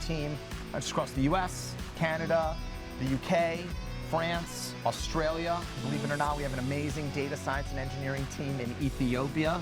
team just across the US, Canada, the UK, France, Australia. Believe it or not, we have an amazing data science and engineering team in Ethiopia.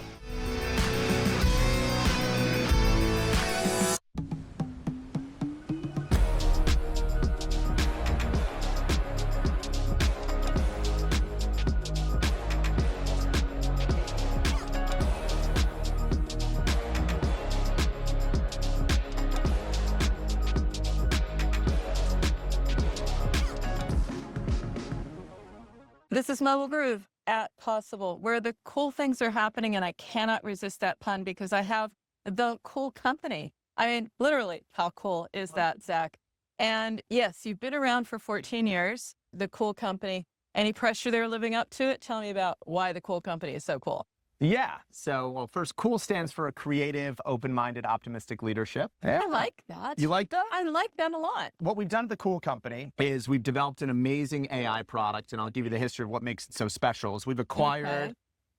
This is Mobile Groove at Possible, where the cool things are happening, and I cannot resist that pun because I have the cool company. I mean, literally, how cool is that, Zach? And yes, you've been around for 14 years, the cool company. Any pressure there living up to it? Tell me about why the cool company is so cool. Yeah. So, well, first, COOL stands for a creative, open-minded, optimistic leadership. Yeah. I like that. You like that? I like that a lot. What we've done at the COOL company is we've developed an amazing AI product, and I'll give you the history of what makes it so special. Is we've acquired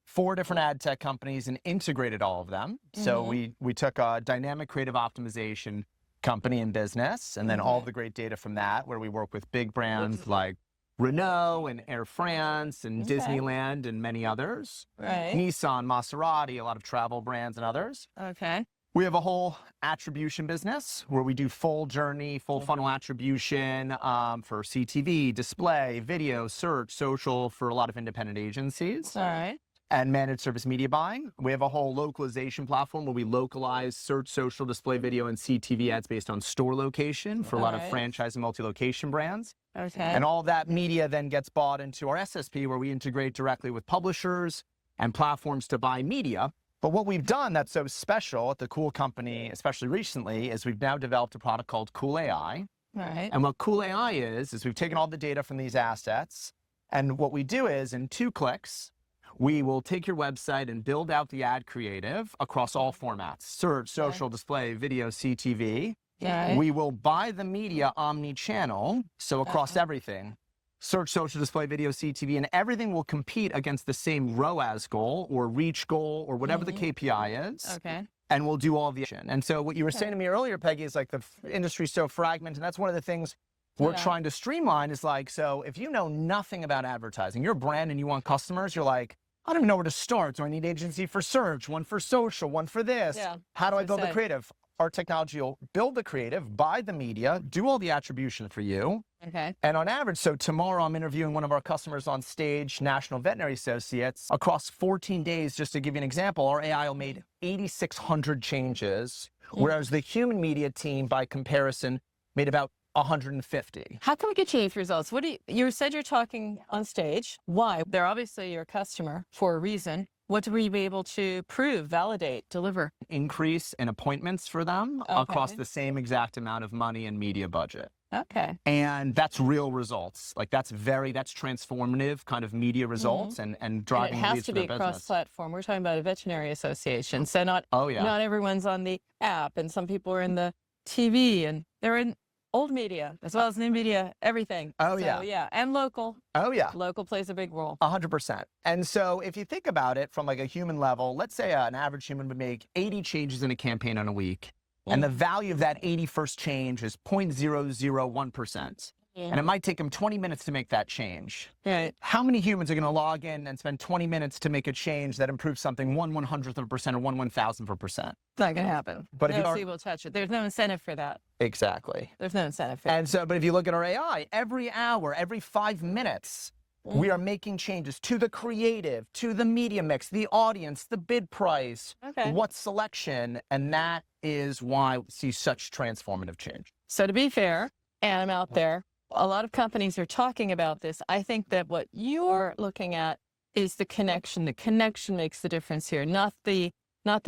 4 different ad tech companies and integrated all of them. So we took a dynamic creative optimization company in business, and then all of the great data from that, where we work with big brands like Renault and Air France and Disneyland and many others. Right. Nissan, Maserati, a lot of travel brands and others. Okay. We have a whole attribution business where we do full journey, full funnel attribution for CTV, display, video, search, social for a lot of independent agencies. All right. And managed service media buying. We have a whole localization platform where we localize search, social, display, video, and CTV ads based on store location for a lot of franchise and multi-location brands. Okay. And all that media then gets bought into our SSP, where we integrate directly with publishers and platforms to buy media. But what we've done that's so special at the COOL company, especially recently, is we've now developed a product called CoolAI. Right. And what CoolAI is we've taken all the data from these assets, and what we do is in 2 clicks, we will take your website and build out the ad creative across all formats: search, social, display, video, CTV. Right. We will buy the media omni-channel, so across everything: search, social, display, video, CTV, and everything will compete against the same ROAS goal or reach goal or whatever the KPI is. Okay. And we'll do all of the action. And so what you were saying to me earlier, Peggy, is like the industry's so fragmented, and that's one of the things we're trying to streamline. Is like, so if you know nothing about advertising, you're a brand and you want customers, you're like, I don't even know where to start. Do I need agency for search, one for social, one for this? Yeah. How do I build the creative? Our technology will build the creative, buy the media, do all the attribution for you. Okay. And on average, so tomorrow I'm interviewing one of our customers on stage, National Veterinary Associates. Across 14 days, just to give you an example, our AI will made 8,600 changes, whereas the human media team, by comparison, made about 150. How can we get you these results? What do you said you're talking on stage. Why? They're obviously your customer for a reason. What were you able to prove, validate, deliver? Increase in appointments for them across the same exact amount of money and media budget. Okay. And that's real results. Like that's transformative kind of media results and driving and it has leads to for be their business. cross-platform. We're talking about a veterinary association. So not everyone's on the app, and some people are in the TV, and they're in old media as well as new media, everything. And local. Local plays a big role. 100%. And so if you think about it from like a human level, let's say an average human would make 80 changes in a campaign on a week. And the value of that 81st change is 0.001%. And it might take them 20 minutes to make that change. Right. How many humans are going to log in and spend 20 minutes to make a change that improves something 1/100th of a percent or 1/1000th of a percent? It's not going to happen. But no C will touch it. There's no incentive for that. Exactly. There's no incentive for that. And so, but if you look at our AI, every hour, every 5 minutes, we are making changes to the creative, to the media mix, the audience, the bid price, what selection, and that is why we see such transformative change. So to be fair, and I'm out there, a lot of companies are talking about this. I think that what you're looking at is the connection. The connection makes the difference here, not the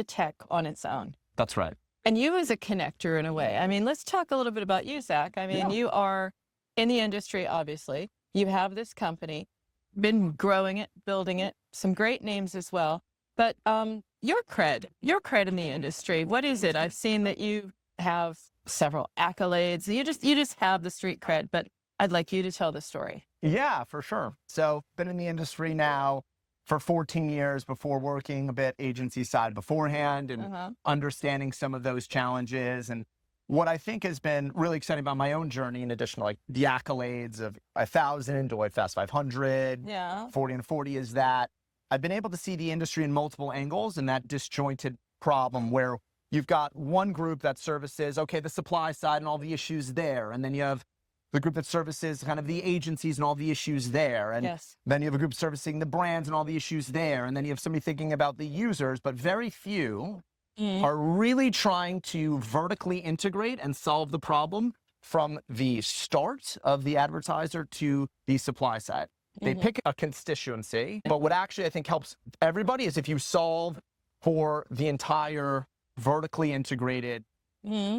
tech on its own. That's right. And you as a connector in a way. I mean, let's talk a little bit about you, Zach. I mean, you are in the industry, obviously. You have this company, been growing it, building it, some great names as well. But your cred in the industry, what is it? I've seen that you have several accolades. You just have the street cred, but I'd like you to tell the story. Yeah, for sure. So been in the industry now for 14 years, before working a bit agency side beforehand and understanding some of those challenges. And what I think has been really exciting about my own journey, in addition to like the accolades of 1,000, Deloitte Fast 500, 40 and 40, is that I've been able to see the industry in multiple angles and that disjointed problem where you've got one group that services, okay, the supply side and all the issues there. And then you have the group that services kind of the agencies and all the issues there. And then you have a group servicing the brands and all the issues there. And then you have somebody thinking about the users, but very few are really trying to vertically integrate and solve the problem from the start of the advertiser to the supply side. They pick a constituency, but what actually I think helps everybody is if you solve for the entire vertically integrated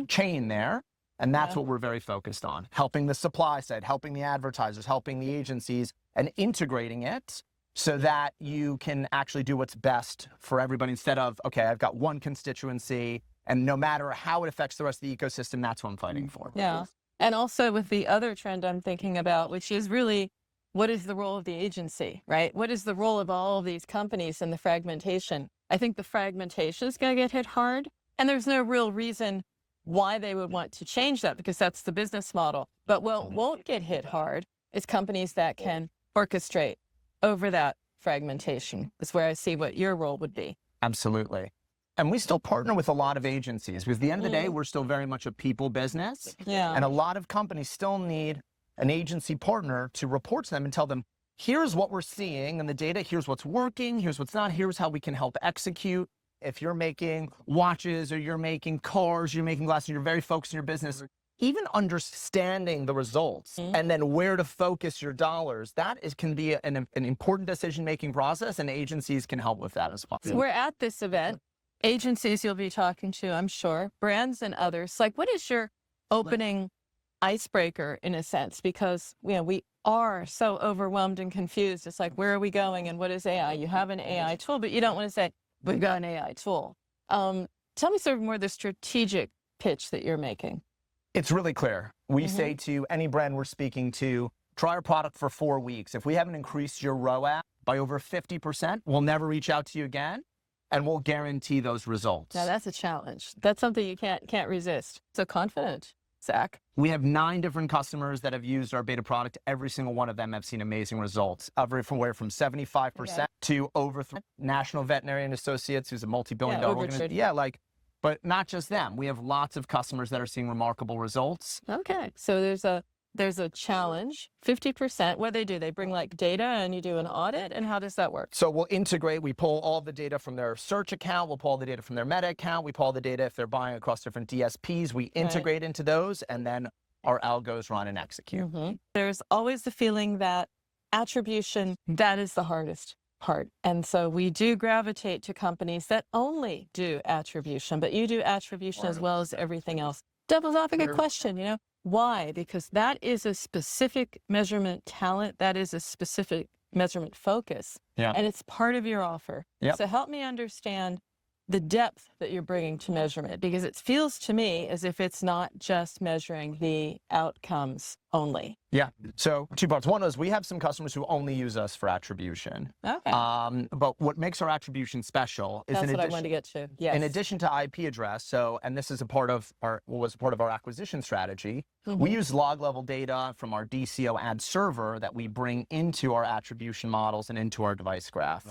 chain there. And that's what we're very focused on, helping the supply side, helping the advertisers, helping the agencies, and integrating it so that you can actually do what's best for everybody instead of, okay, I've got one constituency, and no matter how it affects the rest of the ecosystem, that's what I'm fighting for. Yeah. And also with the other trend I'm thinking about, which is really, what is the role of the agency, right? What is the role of all of these companies in the fragmentation? I think the fragmentation is going to get hit hard, and there's no real reason why they would want to change that, because that's the business model. But what won't get hit hard is companies that can orchestrate over that fragmentation. Is where I see what your role would be. Absolutely. And we still partner with a lot of agencies because at the end of the day, we're still very much a people business. Yeah. And a lot of companies still need an agency partner to report to them and tell them, here's what we're seeing in the data, here's what's working, here's what's not, here's how we can help execute. If you're making watches or you're making cars, you're making glasses, you're very focused in your business, even understanding the results and then where to focus your dollars, that can be an important decision-making process, and agencies can help with that as well. So we're at this event, agencies you'll be talking to, I'm sure, brands and others. Like, what is your opening icebreaker in a sense? Because we are so overwhelmed and confused. It's like, where are we going and what is AI? You have an AI tool, but you don't want to say, we've got an AI tool. Tell me sort of more the strategic pitch that you're making. It's really clear. We say to any brand we're speaking to, try our product for 4 weeks. If we haven't increased your ROAS by over 50%, we'll never reach out to you again, and we'll guarantee those results. Now that's a challenge. That's something you can't resist. So confident, Zach. We have 9 different customers that have used our beta product. Every single one of them have seen amazing results, everywhere from 75% to over National Veterinarian Associates, who's a multi-billion-dollar organization. But not just them. We have lots of customers that are seeing remarkable results. Okay, so there's a challenge, 50%. What do? They bring like data and you do an audit, and how does that work? So we'll integrate, we pull all the data from their search account, we'll pull all the data from their Meta account, we pull all the data if they're buying across different DSPs, we integrate into those, and then our algos run and execute. There's always the feeling that attribution, that is the hardest part. And so we do gravitate to companies that only do attribution, but you do attribution as well as everything else. Devil's advocate question, why? Because that is a specific measurement talent, that is a specific measurement focus, and it's part of your offer. So help me understand the depth that you're bringing to measurement, because it feels to me as if it's not just measuring the outcomes only. Yeah, so 2 parts. One is we have some customers who only use us for attribution. Okay. But what makes our attribution special is that's what I wanted to get to. Yes. In addition to IP address, and this is a part of was a part of our acquisition strategy, we use log level data from our DCO ad server that we bring into our attribution models and into our device graph.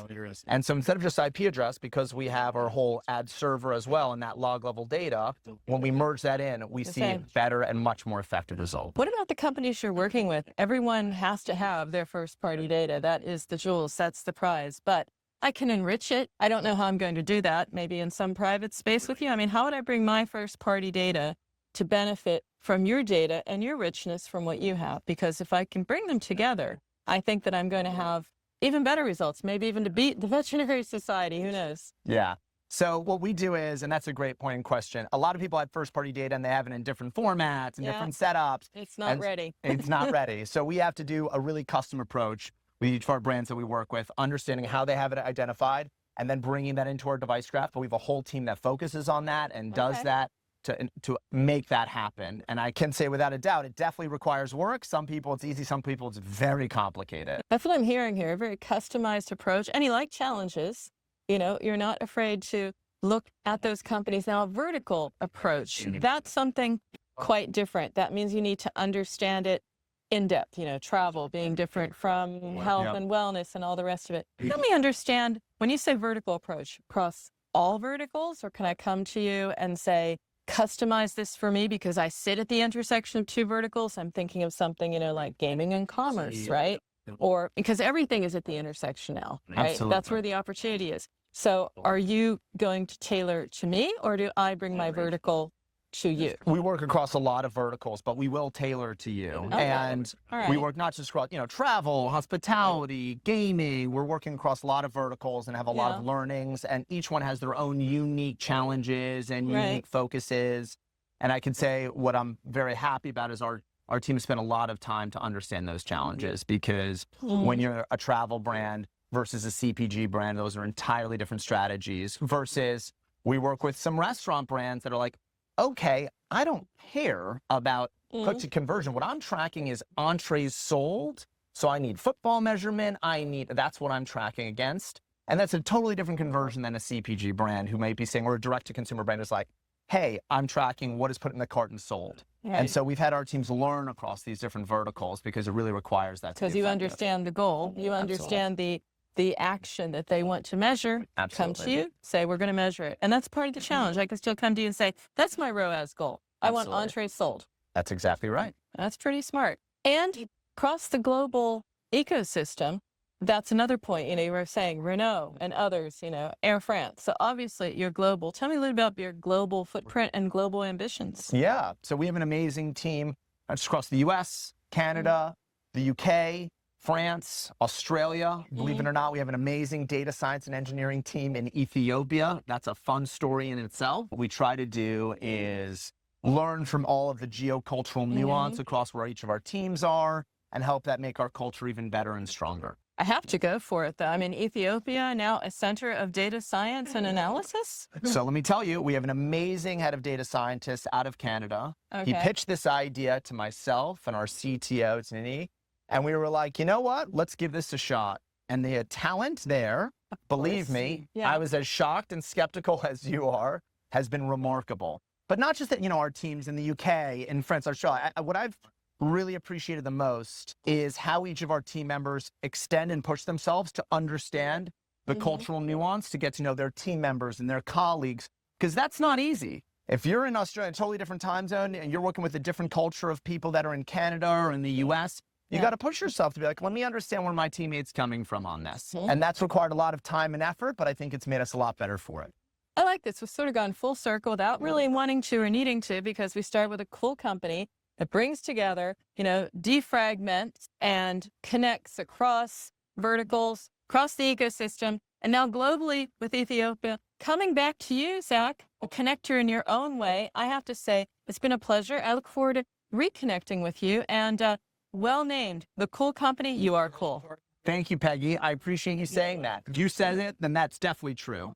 And so instead of just IP address, because we have our whole ad server as well and that log level data, when we merge that in, we see better and much more effective results. What about the companies you're working with? Everyone has to have their first party data. That is the jewels, that's the prize. But I can enrich it. I don't know how I'm going to do that, maybe in some private space with you. I mean, how would I bring my first party data to benefit from your data and your richness from what you have? Because if I can bring them together, I think that I'm going to have even better results, maybe even to beat the Veterinary Society, who knows? Yeah. So what we do is, and that's a great point in question, a lot of people have first-party data and they have it in different formats and different setups. It's not ready. It's not ready. So we have to do a really custom approach with each of our brands that we work with, understanding how they have it identified, and then bringing that into our device graph. But we have a whole team that focuses on that and does that to make that happen. And I can say without a doubt, it definitely requires work. Some people it's easy, some people it's very complicated. That's what I'm hearing here, a very customized approach. And you like challenges. You're not afraid to look at those companies. Now, a vertical approach, that's something quite different. That means you need to understand it in depth, travel being different from health and wellness and all the rest of it. Help me understand, when you say vertical approach, across all verticals, or can I come to you and say, customize this for me because I sit at the intersection of two verticals? I'm thinking of something, like gaming and commerce, right? Or because everything is at the intersection now, right? Absolutely. That's where the opportunity is. So are you going to tailor to me, or do I bring my vertical to you? We work across a lot of verticals, but we will tailor to you. Okay. And All we right. work not just across, travel, hospitality, gaming. We're working across a lot of verticals and have a lot of learnings, and each one has their own unique challenges and unique focuses. And I can say what I'm very happy about is our team spent a lot of time to understand those challenges, because when you're a travel brand versus a CPG brand, those are entirely different strategies, versus we work with some restaurant brands that are like, okay, I don't care about cook to conversion. What I'm tracking is entrees sold. So I need football measurement. That's what I'm tracking against. And that's a totally different conversion than a CPG brand who may be saying, or a direct to consumer brand is like, hey, I'm tracking what is put in the cart and sold. Right. And so we've had our teams learn across these different verticals because it really requires that. Because you understand the goal, you understand the action that they want to measure. Absolutely. Come to you, say, we're going to measure it. And that's part of the challenge. I can still come to you and say, that's my ROAS goal. I want entrees sold. That's exactly right. That's pretty smart. And across the global ecosystem, that's another point. You were saying Renault and others, Air France. So obviously you're global. Tell me a little about your global footprint and global ambitions. Yeah. So we have an amazing team just across the US, Canada, the UK, France, Australia. Believe it or not, we have an amazing data science and engineering team in Ethiopia. That's a fun story in itself. What we try to do is learn from all of the geocultural nuance across where each of our teams are and help that make our culture even better and stronger. I have to go for it, though. I'm in Ethiopia, now a center of data science and analysis. So let me tell you, we have an amazing head of data scientist out of Canada. Okay. He pitched this idea to myself and our CTO, Tini, and we were like, you know what? Let's give this a shot. And the talent there, believe me, I was as shocked and skeptical as you are, has been remarkable. But not just that, our teams in the UK and France are shot. What I've really appreciated the most is how each of our team members extend and push themselves to understand the cultural nuance, to get to know their team members and their colleagues, because that's not easy. If you're in Australia, a totally different time zone, and you're working with a different culture of people that are in Canada or in the US, you got to push yourself to be like, let me understand where my teammate's coming from on this. And that's required a lot of time and effort, but I think it's made us a lot better for it. I like this. We've sort of gone full circle without really wanting to or needing to, because we start with a cool company that brings together, defragments and connects across verticals, across the ecosystem, and now globally with Ethiopia. Coming back to you, Zack, a connector in your own way, I have to say, it's been a pleasure. I look forward to reconnecting with you, and well named, the cool company. You are cool. Thank you, Peggy. I appreciate you saying that. If you said it, then that's definitely true.